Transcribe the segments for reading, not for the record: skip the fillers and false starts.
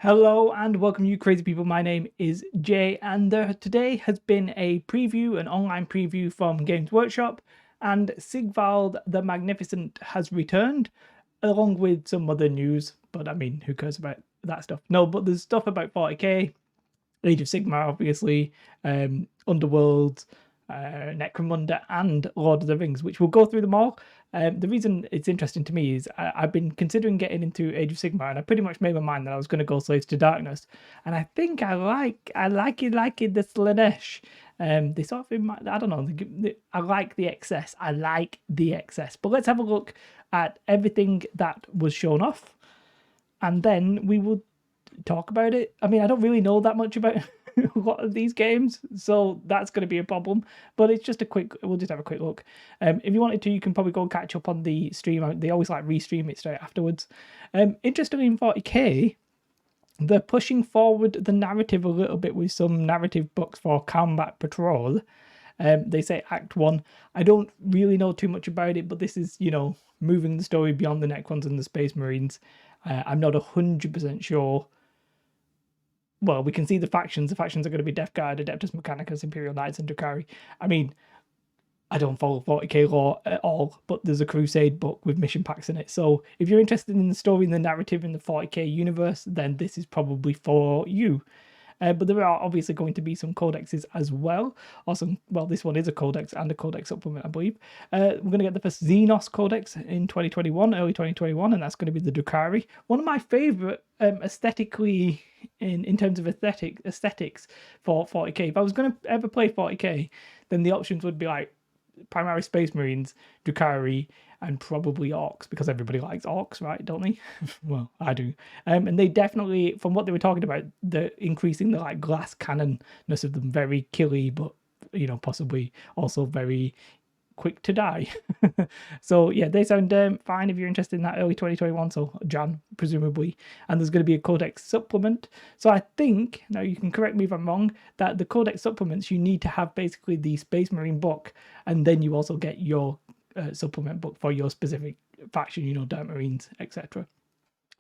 Hello and welcome, you crazy people. My name is Jay, and there today has been a preview, an online preview from Games Workshop, and Sigvald the Magnificent has returned, along with some other news. But I mean, who cares about that stuff? No, but there's stuff about 40k, Age of Sigmar, obviously, Underworld, Necromunda, and Lord of the Rings, which we'll go through them all. The reason it's interesting to me is I've been considering getting into Age of Sigmar, and I pretty much made my mind that I was going to go Slaves to Darkness, and I think I like it the Slanesh. They sort of, I don't know, I like the excess. I like the excess. But let's have a look at everything that was shown off, and then we will talk about it. I mean, I don't really know that much about a lot of these games, so that's going to be a problem. But it's just we'll just have a quick look. If you wanted to, you can probably go and catch up on the stream. They always like restream it straight afterwards. Interestingly, in 40k, they're pushing forward the narrative a little bit with some narrative books for Combat Patrol. They say Act 1. I don't really know too much about it, but this is, moving the story beyond the Necrons and the Space Marines. I'm not 100% sure. Well, we can see the factions. The factions are going to be Death Guard, Adeptus Mechanicus, Imperial Knights, and Drukhari. I mean, I don't follow 40k lore at all, but there's a Crusade book with mission packs in it. So if you're interested in the story and the narrative in the 40k universe, then this is probably for you. But there are obviously going to be some codexes as well. This one is a codex and a codex supplement, I believe. We're going to get the first Xenos codex in 2021, early 2021, and that's going to be the Drukhari. One of my favourite aesthetically, in terms of aesthetics for 40k. If I was going to ever play 40k, then the options would be like Primary Space Marines, Drukhari, and probably orcs, because everybody likes orcs, right? Don't they? Well, I do. And they definitely, from what they were talking about, the increasing the like glass cannonness of them, very killy, but possibly also very quick to die. So yeah, they sound fine if you're interested in that, early 2021, so Jan presumably. And there's going to be a codex supplement. So I think, now you can correct me if I'm wrong, that the codex supplements, you need to have basically the Space Marine book, and then you also get your supplement book for your specific faction, Dark Marines, etc.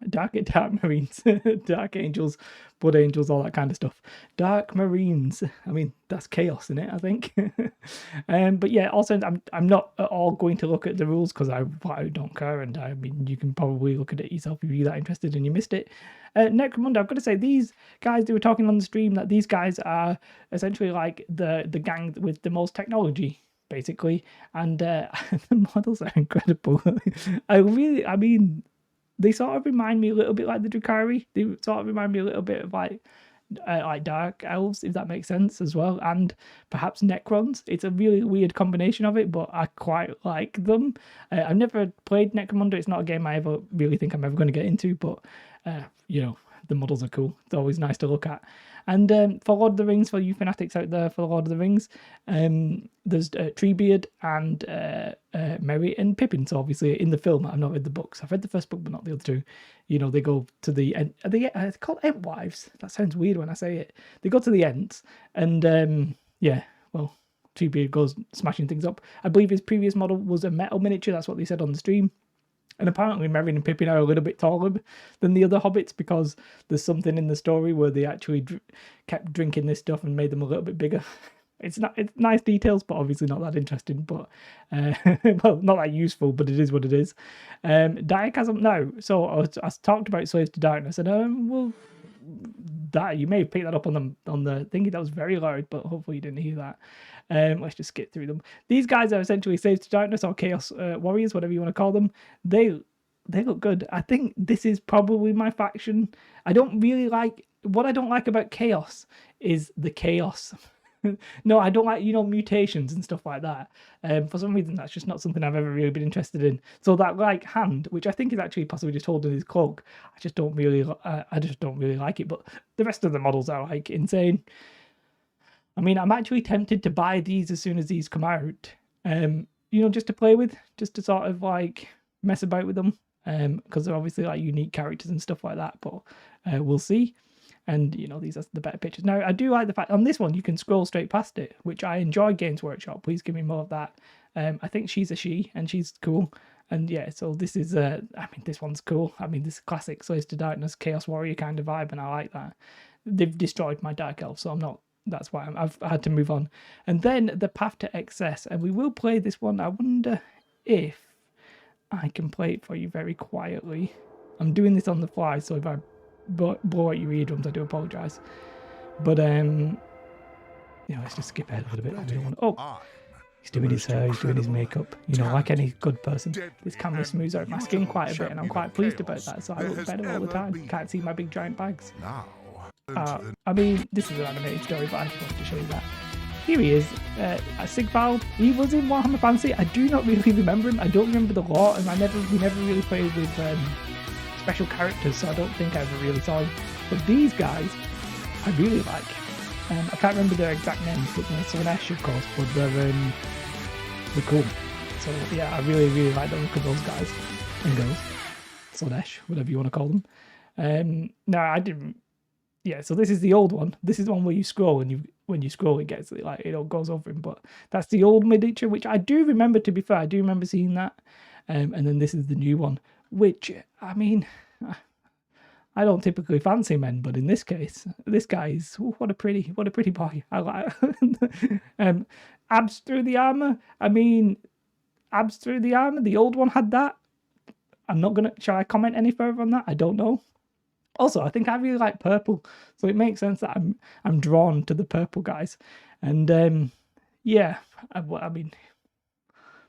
Dark Marines, Dark Angels, Blood Angels, all that kind of stuff. Dark Marines. I mean, that's chaos in it, I think. But yeah, also I'm not at all going to look at the rules because I don't care, and I mean, you can probably look at it yourself if you're that interested and you missed it. Necromunda, I've got to say, these guys, they were talking on the stream that these guys are essentially like the gang with the most technology, basically, and the models are incredible. I mean, they sort of remind me a little bit like the Drukhari. They sort of remind me a little bit of like dark elves, if that makes sense as well, and perhaps Necrons. It's a really weird combination of it, but I quite like them. I've never played Necromunda. It's not a game I ever really think I'm ever going to get into, but the models are cool. It's always nice to look at. And for Lord of the Rings, for you fanatics out there, for Lord of the Rings, there's Treebeard and Merry and Pippin. So obviously in the film, I've not read the books. I've read the first book, but not the other two. They go to the end. Are they called Entwives? That sounds weird when I say it. They go to the Ents, and Treebeard goes smashing things up. I believe his previous model was a metal miniature. That's what they said on the stream. And apparently Merry and Pippin are a little bit taller than the other hobbits, because there's something in the story where they actually kept drinking this stuff and made them a little bit bigger. It's nice details, but obviously not that interesting. But well, not that useful, but it is what it is. Diachasm now. So I talked about Slaves to Darkness, and that you may have picked that up on the thingy. That was very loud, but hopefully you didn't hear that. Let's just skip through them. These guys are essentially Slaves to Darkness or Chaos Warriors, whatever you want to call them. They look good. I think this is probably my faction. I don't like about Chaos is the chaos. No, I don't like, mutations and stuff like that. For some reason, that's just not something I've ever really been interested in. So that like hand, which I think is actually possibly just holding his cloak, I just don't really like it. But the rest of the models are like insane. I mean, I'm actually tempted to buy these as soon as these come out. Just to play with, just to sort of like mess about with them. Because they're obviously like unique characters and stuff like that. But we'll see. And, these are the better pictures. Now, I do like the fact on this one, you can scroll straight past it, which I enjoy. Games Workshop, please give me more of that. I think she's a she, and she's cool. And yeah, so this is I mean, this one's cool. I mean, this classic Slaves to Darkness Chaos Warrior kind of vibe, and I like that. They've destroyed my Dark Elf, so I'm not. That's why I've had to move on. And then the Path to Excess, and we will play this one. I wonder if I can play it for you very quietly. I'm doing this on the fly, so if I blow out your eardrums, I do apologise. But let's just skip ahead a little bit. I don't want to... Oh, he's doing his hair, he's doing his makeup. You know, like any good person. This camera smooths out my skin quite a bit, and I'm quite pleased about that. So I look better all the time. Can't see my big giant bags. I mean, this is an animated story, but I just wanted to show you that. Here he is, Sigvald. He was in Warhammer Fantasy. I do not really remember him. I don't remember the lore, and we never really played with special characters, so I don't think I ever really saw him. But these guys, I really like. I can't remember their exact names, but they're Slaanesh, of course, but they're cool. So yeah, I really, really like the look of those guys and girls. Slaanesh, whatever you want to call them. No, I didn't. Yeah, so this is the old one. This is the one where you scroll, and when you scroll, it gets like it all goes over him. But that's the old miniature, which I do remember. To be fair, I do remember seeing that. And then this is the new one, which I mean, I don't typically fancy men, but in this case, this guy is what a pretty boy. I like abs through the armor. I mean, abs through the armor. The old one had that. I'm not gonna. Shall I comment any further on that? I don't know. Also, I think I really like purple, so it makes sense that I'm drawn to the purple guys. And yeah, I mean,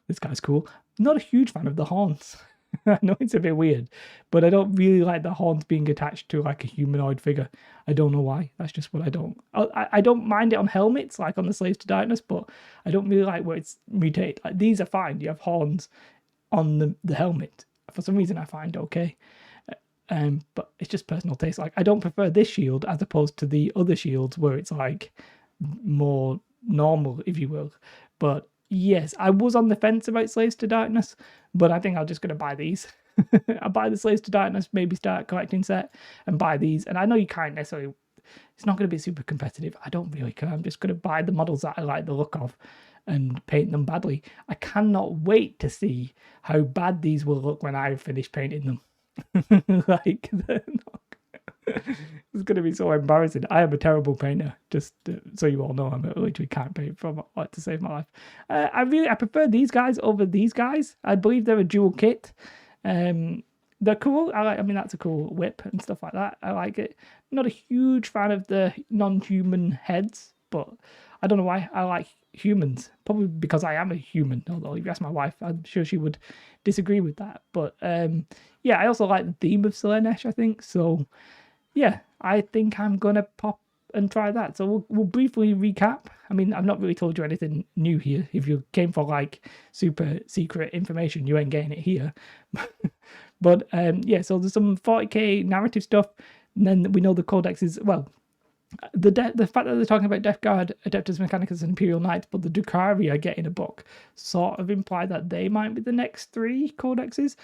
this guy's cool. Not a huge fan of the horns. I know it's a bit weird, but I don't really like the horns being attached to like a humanoid figure. I don't know why. That's just what I don't. I don't mind it on helmets, like on the Slaves to Darkness, but I don't really like where it's mutated. Like, these are fine. You have horns on the helmet. For some reason, I find okay. But it's just personal taste. Like, I don't prefer this shield as opposed to the other shields where it's like more normal, if you will. But yes, I was on the fence about Slaves to Darkness, but I think I'm just going to buy these. I'll buy the Slaves to Darkness, maybe start collecting set and buy these. And I know you can't necessarily, it's not going to be super competitive. I don't really care. I'm just going to buy the models that I like the look of and paint them badly. I cannot wait to see how bad these will look when I finish painting them. Like, it's going to be so embarrassing. I am a terrible painter, just so you all know. I literally can't paint from like to save my life. I prefer these guys over these guys. I believe they're a dual kit. They're cool. I mean, that's a cool whip and stuff like that. I like it. Not a huge fan of the non-human heads, but I don't know why. I like humans, probably because I am a human. Although if you ask my wife, I'm sure she would disagree with that. But yeah, I also like the theme of Slaanesh, I think. So yeah, I think I'm gonna pop and try that. So we'll briefly recap. I mean, I've not really told you anything new here. If you came for like super secret information, you ain't getting it here. But yeah, so there's some 40k narrative stuff, and then we know the codex is, well, the fact that they're talking about Death Guard, Adeptus Mechanicus, and Imperial Knights, but the Drukhari are getting a book, sort of imply that they might be the next 3 codexes.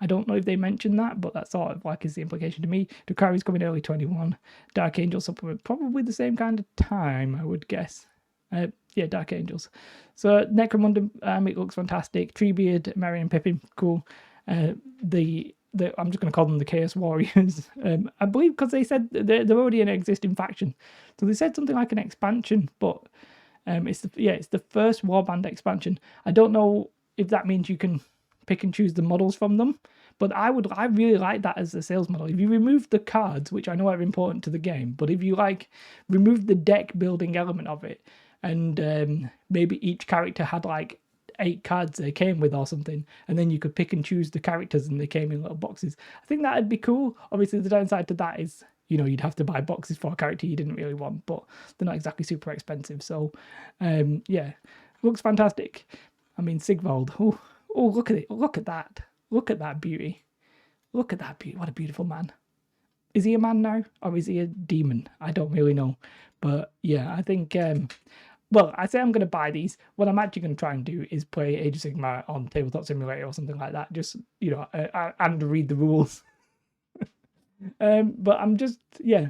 I don't know if they mentioned that, but that sort of like is the implication to me. Drukhari's coming early 21. Dark Angel supplement probably the same kind of time, I would guess. Yeah, Dark Angels. So Necromunda, it looks fantastic. Treebeard, Merry and Pippin, cool. I'm just going to call them the Chaos Warriors. I believe because they said they're already an existing faction, so they said something like an expansion, but it's the first Warband expansion. I don't know if that means you can pick and choose the models from them, but I really like that as a sales model. If you remove the cards, which I know are important to the game, but if you like remove the deck building element of it, and maybe each character had like 8 cards they came with or something, and then you could pick and choose the characters and they came in little boxes. I think that'd be cool. Obviously the downside to that is, you know, you'd have to buy boxes for a character you didn't really want, but they're not exactly super expensive. So yeah, looks fantastic. I mean, Sigvald, oh look at it, look at that beauty, what a beautiful man. Is he a man now, or is he a demon? I don't really know, but yeah, I think well, I say I'm going to buy these. What I'm actually going to try and do is play Age of Sigmar on Tabletop Simulator or something like that. Just, you know, and read the rules. But I'm just, yeah,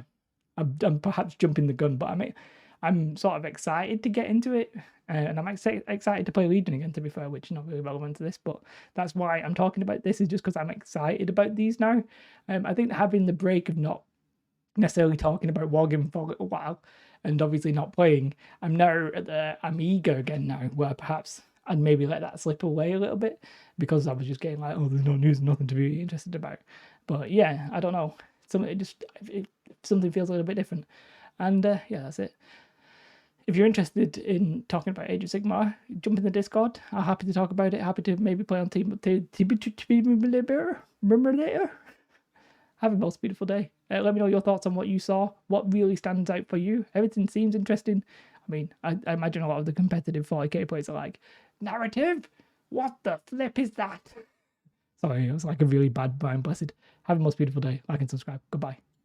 I'm perhaps jumping the gun. But I'm sort of excited to get into it, and I'm excited to play Legion again, to be fair, which is not really relevant to this, but that's why I'm talking about this, is just because I'm excited about these now. I think having the break of not necessarily talking about wargaming for a little while, and obviously not playing, I'm now at the I'm eager again now, where perhaps I'd maybe let that slip away a little bit because I was just getting like, oh, there's no news, nothing to be interested about. But yeah, I don't know, something feels a little bit different, and yeah, that's it. If you're interested in talking about Age of Sigmar, jump in the Discord. I'm happy to talk about it. Happy to maybe play on Treebeard later. Have a most beautiful day. Let me know your thoughts on what you saw. What really stands out for you? Everything seems interesting. I mean, I imagine a lot of the competitive 40k players are like, narrative? What the flip is that? Sorry, it was like a really bad Brian Blessed. Have a most beautiful day. Like and subscribe. Goodbye.